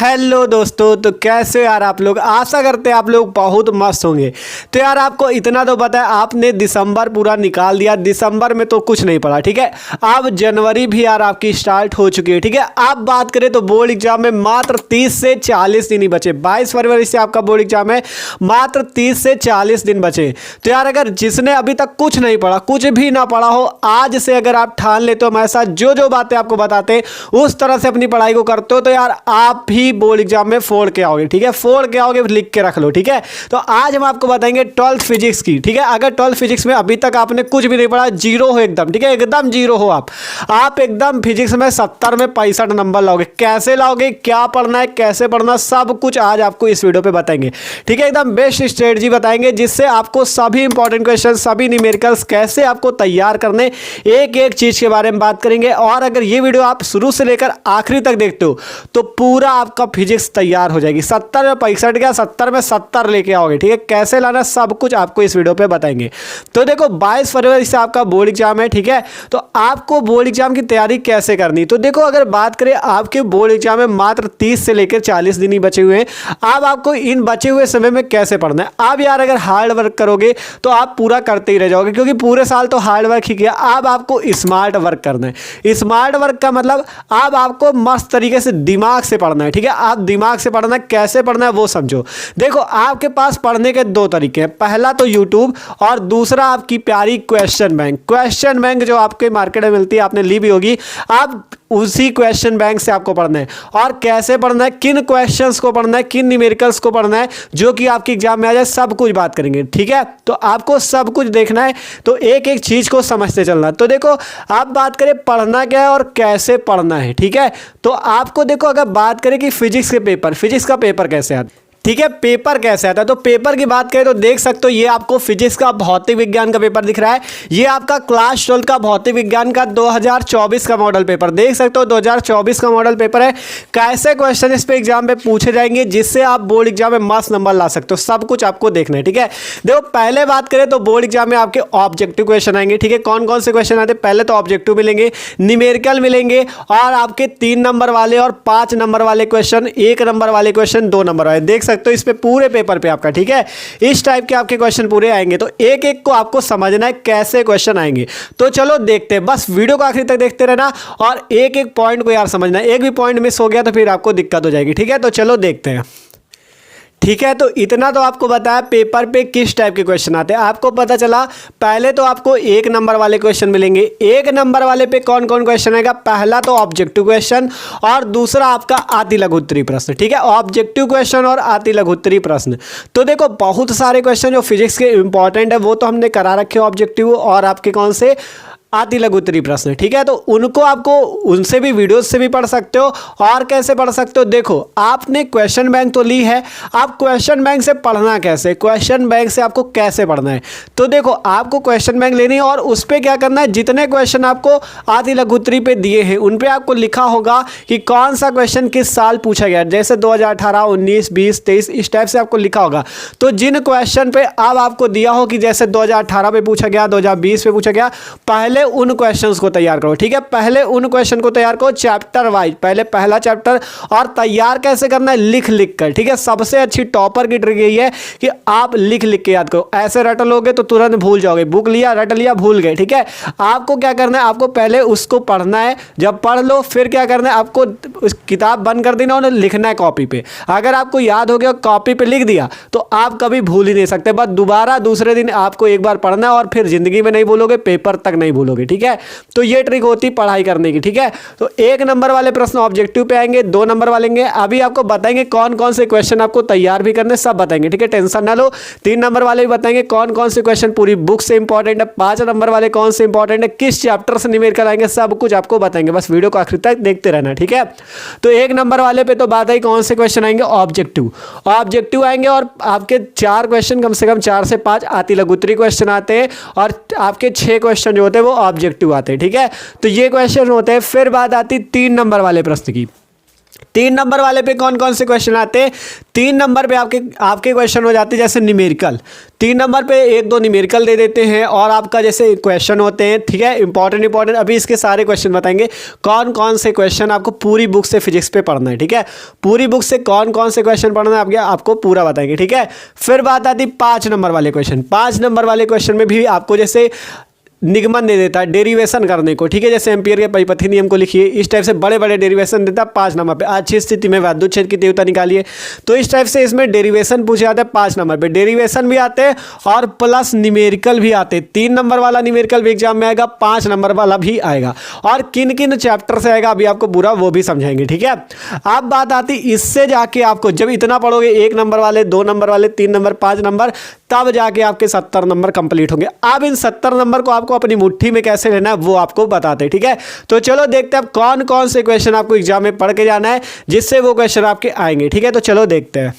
Hello दोस्तों, तो कैसे यार आप लोग। आशा करते हैं आप लोग बहुत मस्त होंगे। तो यार आपको इतना तो पता है, आपने दिसंबर पूरा निकाल दिया। दिसंबर में तो कुछ नहीं पड़ा, ठीक है। अब जनवरी भी यार आपकी स्टार्ट हो चुकी है, ठीक है। आप बात करें तो बोर्ड एग्जाम में मात्र 30 से 40 दिन ही बचे। 22 फरवरी से आपका बोर्ड एग्जाम है, मात्र 30 से 40 दिन बचे। तो यार अगर जिसने अभी तक कुछ नहीं पढ़ा, कुछ भी ना पढ़ा हो, आज से अगर आप ठान लेते हो, हमारे साथ जो जो बातें आपको बताते हैं उस तरह से अपनी पढ़ाई को करते हो, तो यार आप भी बोर्ड एग्जाम में फोड़ के आओगे, ठीक है। फोड़ के आओगे, लिख के रख लो, ठीक है। तो आज हम आपको बताएंगे 12th फिजिक्स की, ठीक है। अगर 12th फिजिक्स में अभी तक आपने कुछ भी नहीं पढ़ा, जीरो हो एकदम, ठीक है, एकदम जीरो हो आप एकदम फिजिक्स में 70 में 65 नंबर लाओगे। कैसे लाओगे, क्या पढ़ना है, कैसे पढ़ना, सब कुछ आज आपको इस वीडियो पे बताएंगे, ठीक है। एकदम बेस्ट स्ट्रेटजी बताएंगे जिससे आपको सभी इंपॉर्टेंट क्वेश्चन, सभी न्यूमेरिकल्स कैसे आपको तैयार करने, एक एक चीज के बारे में बात करेंगे। और अगर ये वीडियो आप शुरू से लेकर आखिरी तक देखते हो तो पूरा आपका फिजिक्स तैयार हो जाएगी। 70 में 65 क्या, 70 में 70 लेके आओगे, ठीक है। कैसे लाना, सब कुछ आपको इस वीडियो पे बताएंगे। तो देखो 22 फरवरी से आपका बोर्ड एग्जाम है, ठीक है। तो आपको बोर्ड एग्जाम की तैयारी कैसे करनी, तो देखो अगर बात करें आपके बोर्ड एग्जाम में मात्र 30 से लेकर 40 दिन ही बचे हुए हैं। अब आपको इन बचे हुए समय में कैसे पढ़ना है। अब यार अगर हार्ड वर्क करोगे तो आप पूरा करते ही रह जाओगे, क्योंकि पूरे साल तो हार्ड वर्क ही किया। अब आपको स्मार्ट वर्क करना है। स्मार्ट वर्क का मतलब अब आपको मस्त तरीके से दिमाग से पढ़ना है, ठीक है। आप दिमाग से पढ़ना है, कैसे पढ़ना है वो समझो। देखो आपके पास पढ़ने के दो तरीके हैं, पहला तो यूट्यूब और दूसरा आपकी प्यारी क्वेश्चन बैंक। क्वेश्चन बैंक जो आपके मार्केट में मिलती है, आपने ली भी होगी। आप उसी क्वेश्चन बैंक से आपको पढ़ना है। और कैसे पढ़ना है, किन क्वेश्चंस को पढ़ना है, किन न्यूमेरिकल्स को पढ़ना है जो कि आपके एग्जाम में आ जाए, सब कुछ बात करेंगे, ठीक है। तो आपको सब कुछ देखना है, तो एक एक चीज को समझते चलना। तो देखो आप बात करें पढ़ना क्या है और कैसे पढ़ना है, ठीक है। तो आपको देखो अगर बात करें कि फिजिक्स के पेपर, फिजिक्स का पेपर कैसे आता है, ठीक है, पेपर कैसे आता है। तो पेपर की बात करें तो देख सकते हो, ये आपको फिजिक्स का भौतिक विज्ञान का पेपर दिख रहा है। ये आपका क्लास 12 का भौतिक विज्ञान का 2024 का मॉडल पेपर देख सकते हो। 2024 का मॉडल पेपर है। कैसे क्वेश्चन इस पे एग्जाम में पूछे जाएंगे जिससे आप बोर्ड एग्जाम में मस्त नंबर ला सकते हो, सब कुछ आपको देखना है, ठीक है। देखो पहले बात करें तो बोर्ड एग्जाम में आपके ऑब्जेक्टिव क्वेश्चन आएंगे, ठीक है। कौन कौन से क्वेश्चन आते हैं, पहले तो ऑब्जेक्टिव मिलेंगे, न्यूमेरिकल मिलेंगे, और आपके 3 नंबर वाले और 5 नंबर वाले क्वेश्चन, 1 नंबर वाले क्वेश्चन, 2 नंबर वाले, देख सकते हो इस पे पूरे पेपर पे आपका, ठीक है। इस टाइप के आपके क्वेश्चन पूरे आएंगे। तो एक एक को आपको समझना है कैसे क्वेश्चन आएंगे। तो चलो देखते हैं, बस वीडियो को आखिर तक देखते रहना और एक एक पॉइंट को यार समझना है। एक भी पॉइंट मिस हो गया तो फिर आपको दिक्कत हो जाएगी, ठीक है। तो चलो देखते हैं, ठीक है। तो इतना तो आपको बताया पेपर पे किस टाइप के क्वेश्चन आते हैं, आपको पता चला। पहले तो आपको 1 नंबर वाले क्वेश्चन मिलेंगे। 1 नंबर वाले पे कौन कौन क्वेश्चन आएगा, पहला तो ऑब्जेक्टिव क्वेश्चन और दूसरा आपका आती लघु उत्तरीय प्रश्न, ठीक है। ऑब्जेक्टिव क्वेश्चन और आती लघु उत्तरीय प्रश्न। तो देखो बहुत सारे क्वेश्चन जो फिजिक्स के इंपॉर्टेंट है वो तो हमने करा रखे हैं, ऑब्जेक्टिव और आपके कौन से आती लघु उत्तरीय प्रश्न, ठीक है। तो उनको आपको उनसे भी वीडियोस से भी पढ़ सकते हो। और कैसे पढ़ सकते हो, देखो आपने क्वेश्चन बैंक तो ली है, आप क्वेश्चन बैंक से पढ़ना कैसे, क्वेश्चन बैंक से आपको कैसे पढ़ना है। तो देखो आपको क्वेश्चन बैंक लेनी है और उस पर क्या करना है, जितने क्वेश्चन आपको आती लघु उत्तरीय पे दिए हैं उन पे आपको लिखा होगा कि कौन सा क्वेश्चन किस साल पूछा गया, जैसे 2018, 19, 20, 23 इस टाइप से आपको लिखा होगा। तो जिन क्वेश्चन पे अब आपको दिया हो कि जैसे 2018 पे पूछा गया, 2020 पे पूछा गया, पहले उन क्वेश्चंस को तैयार करो, ठीक है। पहले उन क्वेश्चन को तैयार करो चैप्टर वाइज, पहले पहला चैप्टर। और तैयार कैसे करना है, लिख लिख कर, ठीक है। सबसे अच्छी टॉपर की ट्रिक यही है कि आप लिख लिख के याद करो। ऐसे रट लोगे तो तुरंत भूल जाओगे, बुक लिया रट लिया भूल गए, ठीक है। आपको क्या करना है, आपको पहले उसको पढ़ना है। जब पढ़ लो फिर क्या करना है, आपको उस किताब बंद कर देना और लिखना है कॉपी पे। अगर आपको याद हो गया कॉपी पे लिख दिया तो आप कभी भूल ही नहीं सकते। बस दोबारा दूसरे दिन आपको एक बार पढ़ना है और फिर जिंदगी में नहीं भूलोगे, पेपर तक नहीं भूलोगे, ठीक है। तो ये ट्रिक होती पढ़ाई करने की, ठीक है। तो 1 नंबर वाले प्रश्न ऑब्जेक्टिव पे आएंगे, 2 नंबर वाले आएंगे। अभी आपको बताएंगे कौन कौन से क्वेश्चन आपको तैयार भी करने, सब बताएंगे, ठीक है, टेंशन ना लो। 3 नंबर वाले भी बताएंगे कौन कौन से क्वेश्चन पूरी बुक से इंपॉर्टेंट है। 5 नंबर वाले कौन से इंपॉर्टेंट है, किस चैप्टर से न्यूमेरिकल आएंगे, सब कुछ आपको बताएंगे। बस वीडियो को आखिर तक देखते रहना, ठीक है। तो 1 नंबर वाले पे तो बात आई कौन से क्वेश्चन आएंगे, ऑब्जेक्टिव। ऑब्जेक्टिव आएंगे और आपके 4 क्वेश्चन, कम से कम 4 से 5 आती लघु उत्तरीय क्वेश्चन आते हैं और आपके 6 क्वेश्चन जो होते हैं वो ऑब्जेक्टिव आते हैं, ठीक है। तो ये क्वेश्चन होते हैं। फिर बात आती 3 नंबर वाले प्रश्न की। 3 नंबर वाले पे कौन कौन से क्वेश्चन आते हैं? 3 नंबर पे आपके क्वेश्चन हो जाते हैं जैसे न्यूमेरिकल। 3 नंबर पे 1-2 न्यूमेरिकल दे देते हैं और आपका जैसे क्वेश्चन होते हैं, ठीक है, इंपॉर्टेंट। अभी इसके सारे क्वेश्चन बताएंगे कौन कौन से क्वेश्चन आपको पूरी बुक से फिजिक्स पे पढ़ना है, ठीक है। पूरी बुक से कौन कौन से क्वेश्चन पढ़ना है आपको पूरा बताएंगे, ठीक है। फिर बात आती 5 नंबर वाले क्वेश्चन। 5 नंबर वाले क्वेश्चन में भी आपको जैसे निगमन दे देता है डेरिवेशन करने को, ठीक है, जैसे एम्पियर के परिपथी नियम को लिखिए, इस टाइप से बड़े बड़े डेरिवेशन देता है 5 नंबर पे। अच्छी स्थिति में विद्युत क्षेत्र की तीव्रता निकालिए, तो इस टाइप से इसमें डेरिवेशन पूछे जाते हैं 5 नंबर पे। डेरिवेशन भी आते हैं और प्लस न्यूमेरिकल भी आते हैं। 3 नंबर वाला न्यूमेरिकल भी एग्जाम में आएगा, 5 नंबर वाला भी आएगा, और किन किन चैप्टर से आएगा अभी आपको पूरा वो भी समझाएंगे, ठीक है। अब बात आती इससे जाके आपको जब इतना पढ़ोगे 1 नंबर वाले, 2 नंबर वाले, 3 नंबर, 5 नंबर, तब जाके आपके 70 नंबर कंप्लीट होंगे। अब इन 70 नंबर को आपको अपनी मुट्ठी में कैसे लेना है वो आपको बताते हैं, ठीक है। तो चलो देखते हैं अब कौन कौन से क्वेश्चन आपको एग्जाम में पढ़ के जाना है जिससे वो क्वेश्चन आपके आएंगे, ठीक है। तो चलो देखते हैं।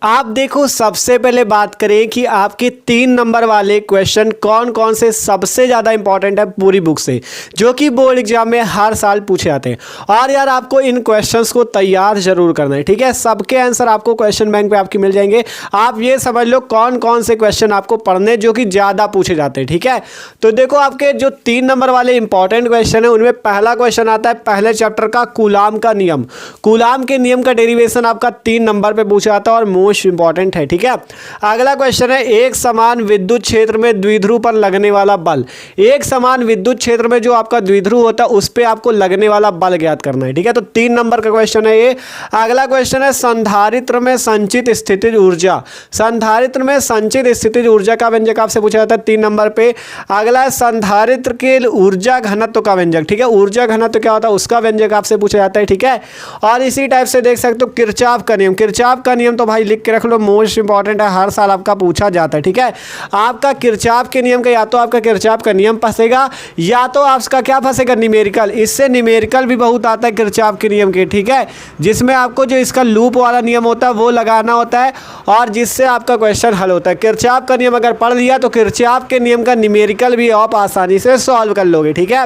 आप देखो, सबसे पहले बात करें कि आपके 3 नंबर वाले क्वेश्चन कौन कौन से सबसे ज़्यादा इंपॉर्टेंट है पूरी बुक से, जो कि बोर्ड एग्जाम में हर साल पूछे जाते हैं। और यार आपको इन क्वेश्चंस को तैयार जरूर करना है, ठीक है। सबके आंसर आपको क्वेश्चन बैंक पे आपके मिल जाएंगे। आप ये समझ लो कौन कौन से क्वेश्चन आपको पढ़ने जो कि ज़्यादा पूछे जाते हैं, ठीक है। तो देखो, आपके जो 3 नंबर वाले इंपॉर्टेंट क्वेश्चन है उनमें पहला क्वेश्चन आता है पहले चैप्टर का कूलाम का नियम। कूलाम के नियम का डेरिवेशन आपका 3 नंबर पर पूछा जाता है और मोस्ट इंपॉर्टेंट है, ठीक है। अगला क्वेश्चन है एक समान विद्युत क्षेत्र में द्विध्रुव पर लगने वाला बल। एक समान विद्युत क्षेत्र में जो आपका द्विध्रुव होता है उस पे आपको लगने वाला बल ज्ञात करना है, ठीक है। तो 3 नंबर का क्वेश्चन है ये। अगला क्वेश्चन है संधारित्र में संचित स्थितिज ऊर्जा। संधारित्र में संचित स्थितिज ऊर्जा का व्यंजक आपसे पूछा जाता है 3 नंबर पे। अगला है संधारित्र के ऊर्जा घनत्व का व्यंजक, ठीक है। ऊर्जा घनत्व क्या होता है उसका व्यंजक आपसे पूछा जाता है, ठीक है। और इसी टाइप से देख सकते हो किरचॉफ का नियम। किरचॉफ का नियम तो भाई लिख के रख लो, मोस्ट इंपॉर्टेंट है, हर साल आपका पूछा जाता है, ठीक है। आपका किरचॉफ के नियम का या तो आपका किरचॉफ का नियम फंसेगा या तो आपका क्या फंसेगा, न्यूमेरिकल। इससे न्यूमेरिकल भी बहुत आता है किरचॉफ के नियम के, ठीक है, जिसमें आपको जो इसका लूप वाला नियम होता है वो लगाना होता है और जिससे आपका क्वेश्चन हल होता है। किरचॉफ का नियम अगर पढ़ लिया तो किरचॉफ के नियम का न्यूमेरिकल भी आप आसानी से सॉल्व कर लोगे, ठीक है।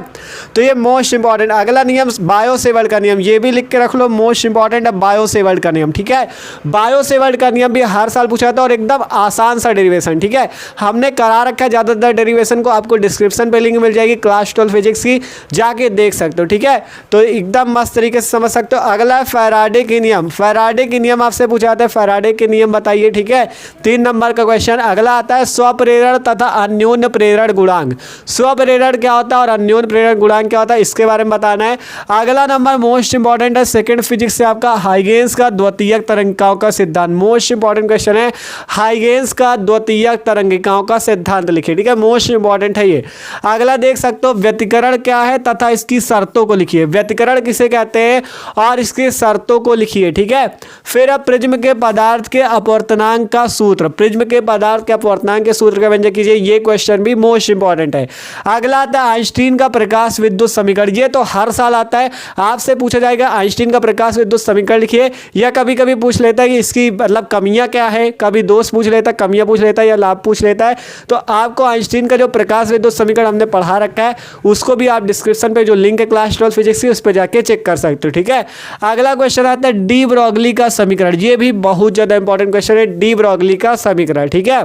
तो ये मोस्ट इंपॉर्टेंट। अगला नियम बायो सेवर्ट का नियम, ये भी लिख के रख लो, मोस्ट इंपॉर्टेंट है बायो सेवर्ट का नियम, ठीक है। बायो सेवर्ट का नियम भी हर साल पूछा था और एकदम आसान सा डेरिवेशन, ठीक है। हमने करा रखा है ज़्यादातर डेरिवेशन को, आपको डिस्क्रिप्शन पे लिंक मिल जाएगी क्लास 12 फिजिक्स की, जाके देख सकते हो, ठीक है। तो एकदम मस्त तरीके से समझ सकते हो। अगला है फैराडे के नियम। फैराडे के नियम आपसे पूछा जाता है, फैराडे के नियम बताइए, ठीक है, 3 नंबर का क्वेश्चन। अगला आता है स्वप्रेरण तथा अन्योन्य प्रेरण गुणांक। स्वप्रेरण क्या होता है और अन्योन्य प्रेरण गुणांक क्या होता है इसके बारे में बताना है। अगला नंबर मोस्ट इंपॉर्टेंट है सेकंड फिजिक्स से आपका हाइगेंस का द्वितीयक तरंगिकाओं का सिद्धांत। मोस्ट इंपॉर्टेंट क्वेश्चन है, हाइगेंस का द्वितीयक तरंगिकाओं का सिद्धांत लिखिए, ठीक है, मोस्ट इंपॉर्टेंट है ये। अगला देख सकते हो व्यतिकरण क्या है तथा इसकी शर्तों को लिखिए। व्यतिकरण किसे कहते हैं और इसकी शर्तों को लिखिए, ठीक है। फिर अब प्रिज्म के पदार्थ के अपवर्तनांक का सूत्र। प्रिज्म के पदार्थ के अपवर्तनांक के सूत्र का व्यंजक कीजिए, ये क्वेश्चन भी मोस्ट इंपॉर्टेंट है। अगला आता है आइंस्टीन का प्रकाश विद्युत समीकरण। ये तो हर साल आता है, आपसे पूछा जाएगा आइंस्टीन का प्रकाश विद्युत समीकरण लिखिए, या कभी कभी पूछ लेता है कि इसकी मतलब कमियां क्या है, कभी दोष पूछ लेता है, कमियां पूछ लेता है या लाभ पूछ लेता है। तो आपको आइंस्टीन का जो प्रकाश विद्युत समीकरण हमने पढ़ा रखा है उसको भी आप डिस्क्रिप्शन पे जो लिंक है क्लास 12 फिजिक्स की उस पर जाके चेक कर सकते हो, ठीक है। अगला क्वेश्चन आता है डी ब्रोगली का समीकरण। ये भी बहुत ज्यादा इंपॉर्टेंट क्वेश्चन है, डी ब्रोगली का समीकरण, ठीक है।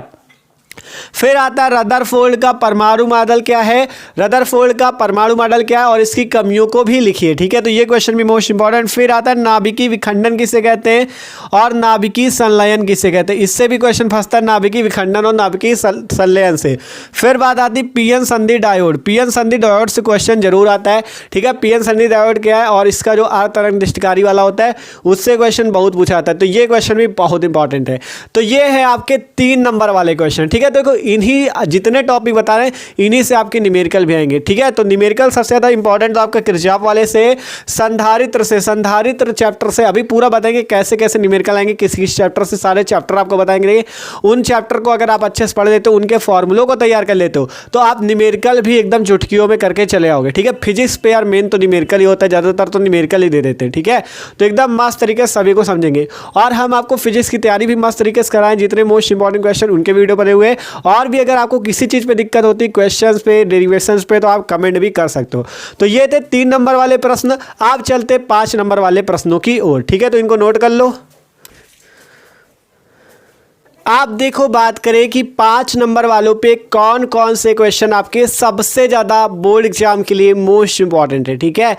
फिर आता है रदरफोर्ड का परमाणु मॉडल क्या है। रदरफोर्ड का परमाणु मॉडल क्या है और इसकी कमियों को भी लिखिए, ठीक है। तो ये क्वेश्चन भी मोस्ट इंपॉर्टेंट। फिर आता है नाभिकीय विखंडन किसे कहते हैं और नाभिकीय संलयन किसे कहते हैं, इससे भी क्वेश्चन फंसता है नाभिकीय विखंडन और नाभिकीय संलयन से। फिर बात आती है पीएन संधि डायोड। पीएन संधि डायोड से क्वेश्चन जरूर आता है, ठीक है। पीएन संधि डायोड क्या है और इसका जो आर तरंग दृष्टिकारी वाला होता है उससे क्वेश्चन बहुत पूछा जाता है, तो ये क्वेश्चन भी बहुत इंपॉर्टेंट है। तो ये है आपके 3 नंबर वाले क्वेश्चन, ठीक है। देखो इन्हीं जितने टॉपिक बता रहे हैं इन्हीं से आपके न्यूमेरिकल भी आएंगे, ठीक है। तो न्यूमेरिकल सबसे ज़्यादा इंपॉर्टेंट तो आपका किरचॉफ वाले से, संधारित्र से, संधारित्र चैप्टर से अभी पूरा बताएंगे कैसे कैसे न्यूमेरिकल आएंगे, किस किस चैप्टर से, सारे चैप्टर आपको बताएंगे। उन चैप्टर को अगर आप अच्छे से पढ़ लेते हो, उनके फॉर्मूलों को तैयार कर लेते हो, तो आप न्यूमेरिकल भी एकदम चुटकियों में करके चले आओगे, ठीक है। फिजिक्स पे यार मेन तो न्यूमेरिकल ही होता है, ज़्यादातर तो न्यूमेरिकल ही दे देते हैं, ठीक है। तो एकदम मस्त तरीके से सभी को समझेंगे और हम आपको फिजिक्स की तैयारी भी मस्त तरीके से कराएं, जितने मोस्ट इंपॉर्टेंट क्वेश्चन उनके वीडियो बने हुए हैं और भी अगर आपको किसी चीज़ पे दिक्कत होती है, क्वेश्चंस पे, डेरिवेशंस पे, तो आप कमेंट भी कर सकते हो। तो ये थे 3 नंबर वाले प्रश्न। आप चलते 5 नंबर वाले प्रश्नों की ओर, ठीक है, तो इनको नोट कर लो। आप देखो, बात करें कि 5 नंबर वालों पे कौन कौन से क्वेश्चन आपके सबसे ज़्यादा बोर्ड एग्जाम के लिए मोस्ट इंपॉर्टेंट है, ठीक है।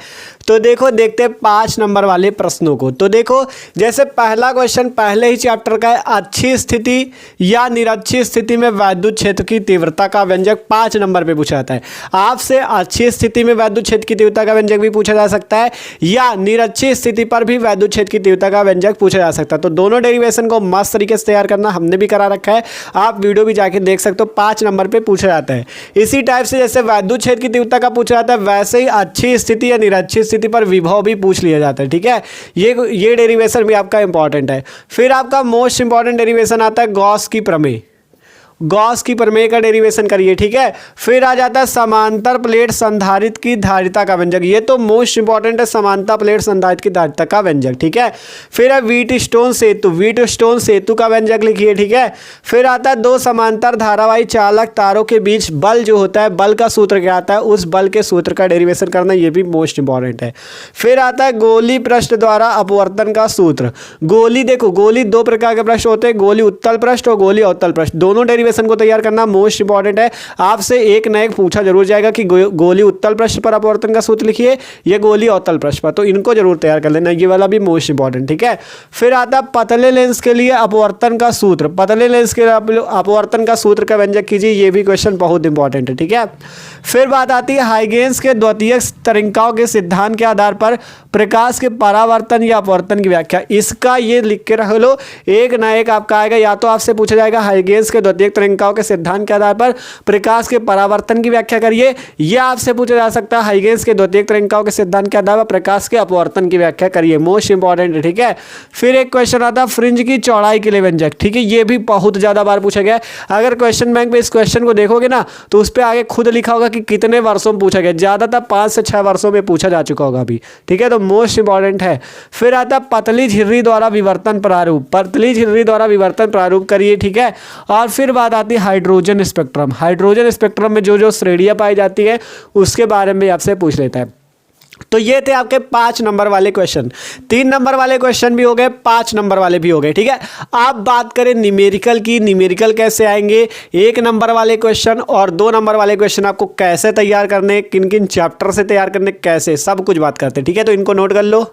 तो देखो, देखते हैं 5 नंबर वाले प्रश्नों को। तो देखो, जैसे पहला क्वेश्चन पहले ही चैप्टर का है, अच्छी स्थिति या निरक्षी स्थिति में वैद्युत क्षेत्र की तीव्रता का व्यंजक 5 नंबर पे पूछा जाता है। आपसे अच्छी स्थिति में वैद्युत क्षेत्र की तीव्रता का व्यंजक भी पूछा जा सकता है या निरक्षी स्थिति पर भी वैद्युत क्षेत्र की तीव्रता का व्यंजक पूछा जा सकता है। तो दोनों डेरिवेशन को मस्त तरीके से तैयार करना हमने भी करा रखा है, आप वीडियो भी जाके देख सकते हो। 5 नंबर पे पूछा जाता है। इसी टाइप से जैसे वैद्युत क्षेत्र की तीव्रता का पूछा जाता है, वैसे ही अच्छी स्थिति या निरक्षी स्थिति पर विभव भी पूछ लिया जाता है, ठीक है। ये डेरिवेशन भी आपका इंपॉर्टेंट है। फिर आपका मोस्ट इंपॉर्टेंट डेरिवेशन आता है गॉस की प्रमेय। गॉस की प्रमेय का डेरिवेशन करिए, ठीक है। फिर आ जाता है समांतर प्लेट संधारित्र की धारिता का व्यंजक। ये तो मोस्ट इंपॉर्टेंट है, समांतर प्लेट संधारित्र की धारिता का व्यंजक, ठीक है। फिर है व्हीटस्टोन सेतु। व्हीटस्टोन सेतु का व्यंजक लिखिए, ठीक है। फिर आता है 2 समांतर धारावाही चालक तारों के बीच बल जो होता है, बल का सूत्र क्या आता है, उस बल के सूत्र का डेरिवेशन करना, ये भी मोस्ट इंपॉर्टेंट है। फिर आता है गोली पृष्ठ द्वारा अपवर्तन का सूत्र। गोली, देखो गोली 2 प्रकार के पृष्ठ होते हैं, गोली उत्तल पृष्ठ और गोली अवतल पृष्ठ। दोनों डेरिवेशन को तैयार करना मोस्ट इंपॉर्टेंट है। आपसे एक न एक पूछा जरूर जाएगा कि गोली उत्तल पृष्ठ पर अपवर्तन का सूत्र लिखिए, ये गोली अवतल पृष्ठ पर, तो इनको जरूर तैयार कर लेना, ये वाला भी मोस्ट इंपॉर्टेंट, ठीक है। फिर आता पतले लेंस के लिए अपवर्तन का सूत्र। पतले लेंस के अपवर्तन का सूत्र का व्यंजक कीजिए, ये भी क्वेश्चन बहुत इंपॉर्टेंट है, ठीक है। फिर बात आती है हाइगेंस के द्वितीयक तरंगिकाओं के सिद्धांत के आधार पर प्रकाश के परावर्तन या अपवर्तन की व्याख्या। इसका ये लिख के रख लो, एक ना एक आपका आएगा, या तो आपसे पूछा जाएगा हाइगेंस के द्वितीयक तरंगिकाओं के सिद्धांत के आधार पर प्रकाश के परावर्तन की व्याख्या करिए, या आपसे पूछा जा सकता है हाइगेंस के द्वितीयक तरंगिकाओं के सिद्धांत के आधार पर प्रकाश के अपवर्तन की व्याख्या करिए। मोस्ट इंपॉर्टेंट है, ठीक है। फिर एक क्वेश्चन आता है फ्रिंज की चौड़ाई के लिए व्यंजक, ठीक है। ये भी बहुत ज्यादा बार पूछा गया है। अगर क्वेश्चन बैंक में इस क्वेश्चन को देखोगे ना, तो उस पर आगे खुद लिखा होगा कि कितने वर्षों में पूछा गया, ज्यादातर 5 से 6 वर्षों में पूछा जा चुका होगा अभी, ठीक है। तो मोस्ट इंपॉर्टेंट है। फिर आता पतली झिर्री द्वारा विवर्तन प्रारूप। पतली झिर्री द्वारा विवर्तन प्रारूप करिए, ठीक है। और फिर बात आती है हाइड्रोजन स्पेक्ट्रम। हाइड्रोजन स्पेक्ट्रम में जो जो श्रेणियां पाई जाती है उसके बारे में आपसे पूछ लेता है। तो ये थे आपके 5 नंबर वाले क्वेश्चन। 3 नंबर वाले क्वेश्चन भी हो गए, 5 नंबर वाले भी हो गए, ठीक है। आप बात करें न्यूमेरिकल की, न्यूमेरिकल कैसे आएंगे, 1 नंबर वाले क्वेश्चन और 2 नंबर वाले क्वेश्चन आपको कैसे तैयार करने, किन किन चैप्टर से तैयार करने, कैसे, सब कुछ बात करते हैं, ठीक है। तो इनको नोट कर लो।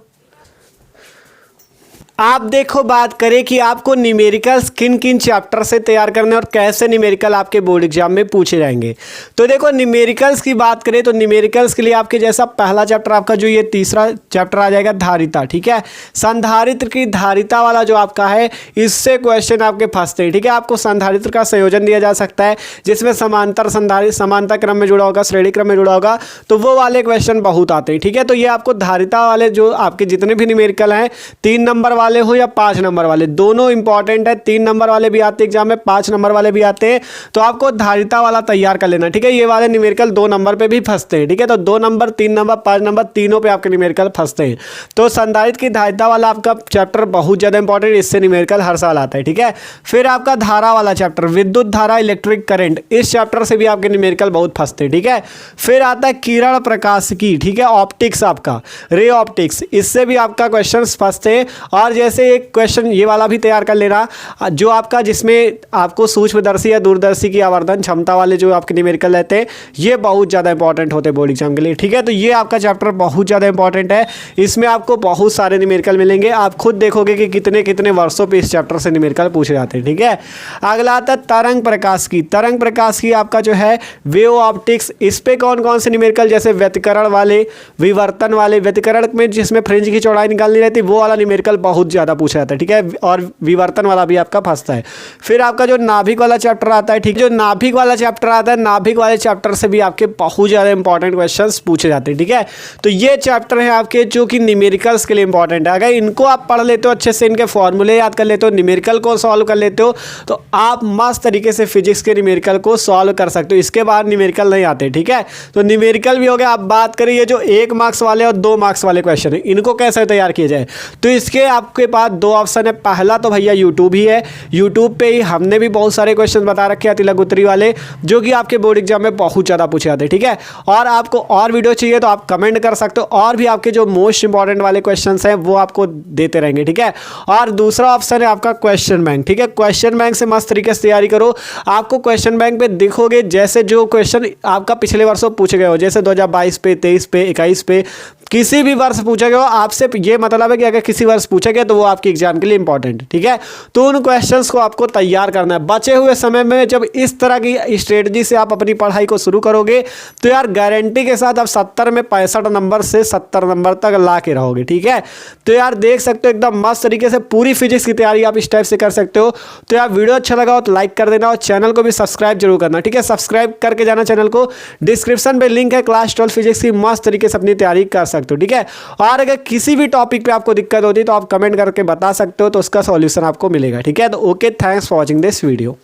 आप देखो, बात करें कि आपको न्यूमेरिकल्स किन किन चैप्टर से तैयार करने और कैसे न्यूमेरिकल आपके बोर्ड एग्जाम में पूछे जाएंगे। तो देखो, न्यूमेरिकल्स की बात करें तो न्यूमेरिकल्स के लिए आपके जैसा पहला चैप्टर आपका जो ये तीसरा चैप्टर आ जाएगा धारिता, ठीक है। संधारित्र की धारिता वाला जो आपका है, इससे क्वेश्चन आपके फंसते हैं, ठीक है। आपको संधारित्र का संयोजन दिया जा सकता है जिसमें समांतर संधारित्र समांतर क्रम में जुड़ा होगा, श्रेणी क्रम में जुड़ा होगा, तो वो वाले क्वेश्चन बहुत आते हैं, ठीक है। तो ये आपको धारिता वाले जो आपके जितने भी न्यूमेरिकल हैं, 3 नंबर वाले हो या 5 नंबर वाले, दोनों इंपॉर्टेंट है। 3 नंबर वाले भी आते हैं एग्जाम में, 5 नंबर वाले भी आते हैं, तो आपको धारिता वाला तैयार कर लेना, ठीक है। ये वाले न्यूमेरिकल 2 नंबर पे भी फंसते हैं, ठीक है। तो 2 नंबर, 3 नंबर, 5 नंबर, तीनों पे आपके न्यूमेरिकल फंसते हैं। तो संधारित्र की धारिता वाला आपका चैप्टर बहुत ज्यादा इंपॉर्टेंट, इससे न्यूमेरिकल हर साल आता है, ठीक है। फिर आपका धारा वाला चैप्टर, विद्युत धारा, इलेक्ट्रिक करंट, इस चैप्टर से भी आपके न्यूमेरिकल बहुत फंसते हैं, ठीक है। फिर आता है किरण प्रकाशिकी, ठीक है, ऑप्टिक्स, आपका रे ऑप्टिक्स, इससे भी आपका क्वेश्चन फंसते हैं। और जैसे एक क्वेश्चन ये वाला भी तैयार कर लेना, जो आपका जिसमें आपको सूक्ष्मदर्शी या दूरदर्शी की आवर्धन क्षमता वाले जो आपके न्यूमेरिकल रहते हैं, ये बहुत ज़्यादा इंपॉर्टेंट होते हैं बोर्ड एग्जाम के लिए, ठीक है। तो ये आपका चैप्टर बहुत ज़्यादा इंपॉर्टेंट है, इसमें आपको बहुत सारे न्यूमेरिकल मिलेंगे। आप खुद देखोगे कि कितने कितने वर्षों पे इस चैप्टर से न्यूमेरिकल पूछे जाते हैं, ठीक है। अगला आता है तरंग प्रकाश की। तरंग प्रकाश की आपका जो है वेव ऑप्टिक्स, इस पे कौन कौन से न्यूमेरिकल, जैसे व्यतिकरण वाले, विवर्तन वाले, व्यतिकरण में जिसमें फ्रिंज की चौड़ाई निकालनी रहती है, वो वाला न्यूमेरिकल बहुत ज़्यादा पूछा जाता है, ठीक है। और विवर्तन वाला भी आपका फंसता है। फिर आपका जो नाभिक वाला चैप्टर आता है, ठीक है, जो नाभिक वाला चैप्टर आता है, नाभिक वाले चैप्टर से भी आपके बहुत ज़्यादा इंपॉर्टेंट क्वेश्चंस पूछे जाते हैं, ठीक है। तो ये चैप्टर है आपके जो कि न्यूमेरिकल्स के लिए इंपॉर्टेंट है। अगर इनको आप पढ़ लेते हो अच्छे से, इनके फॉर्मूले याद कर लेते हो, न्यूमेरिकल को सॉल्व कर लेते हो, तो आप मस्त तरीके से फिजिक्स के न्यूमेरिकल को सॉल्व कर सकते हो। इसके बाद न्यूमेरिकल नहीं आते, ठीक है। तो न्यूमेरिकल भी हो गया। आप बात करिए जो 1 मार्क्स वाले और 2 मार्क्स वाले क्वेश्चन है, इनको कैसे तैयार किया जाए, तो इसके आप आपके पास दो ऑप्शन है। पहला तो भैया यूट्यूब ही है, यूट्यूब पे ही हमने भी बहुत सारे क्वेश्चन बता रखे हैं तिलक उत्तरी वाले, जो कि आपके बोर्ड एग्जाम में बहुत ज़्यादा पूछे जाते हैं, ठीक है। और आपको और वीडियो चाहिए तो आप कमेंट कर सकते हो, और भी आपके जो मोस्ट इंपॉर्टेंट वाले क्वेश्चन हैं वो आपको देते रहेंगे, ठीक है। और दूसरा ऑप्शन है आपका क्वेश्चन बैंक, ठीक है। क्वेश्चन बैंक से मस्त तरीके से तैयारी करो। आपको क्वेश्चन बैंक पे दिखोगे जैसे जो क्वेश्चन आपका पिछले वर्षों पूछे गए हो, जैसे 2022 पे, 23 पे, 21 पे, किसी भी वर्ष पूछा गया हो, आपसे ये मतलब है कि अगर किसी वर्ष पूछा गया तो वो आपके एग्जाम के लिए इंपॉर्टेंट है, ठीक है। तो उन क्वेश्चंस को आपको तैयार करना है। बचे हुए समय में जब इस तरह की स्ट्रेटजी से आप अपनी पढ़ाई को शुरू करोगे तो यार गारंटी के साथ आप 70 में 65 नंबर से 70 नंबर तक ला के रहोगे, ठीक है। तो यार देख सकते हो एकदम मस्त तरीके से पूरी फिजिक्स की तैयारी आप इस टाइप से कर सकते हो। तो यार वीडियो अच्छा लगा हो तो लाइक कर देना और चैनल को भी सब्सक्राइब जरूर करना, ठीक है। सब्सक्राइब करके जाना चैनल को, डिस्क्रिप्शन में लिंक है, क्लास 12 फिजिक्स की मस्त तरीके से अपनी तैयारी कर सकते हो, ठीक है। और अगर किसी भी टॉपिक पे आपको दिक्कत होती है तो आप कमेंट करके बता सकते हो, तो उसका सॉल्यूशन आपको मिलेगा, ठीक है। तो okay, thanks for watching this video.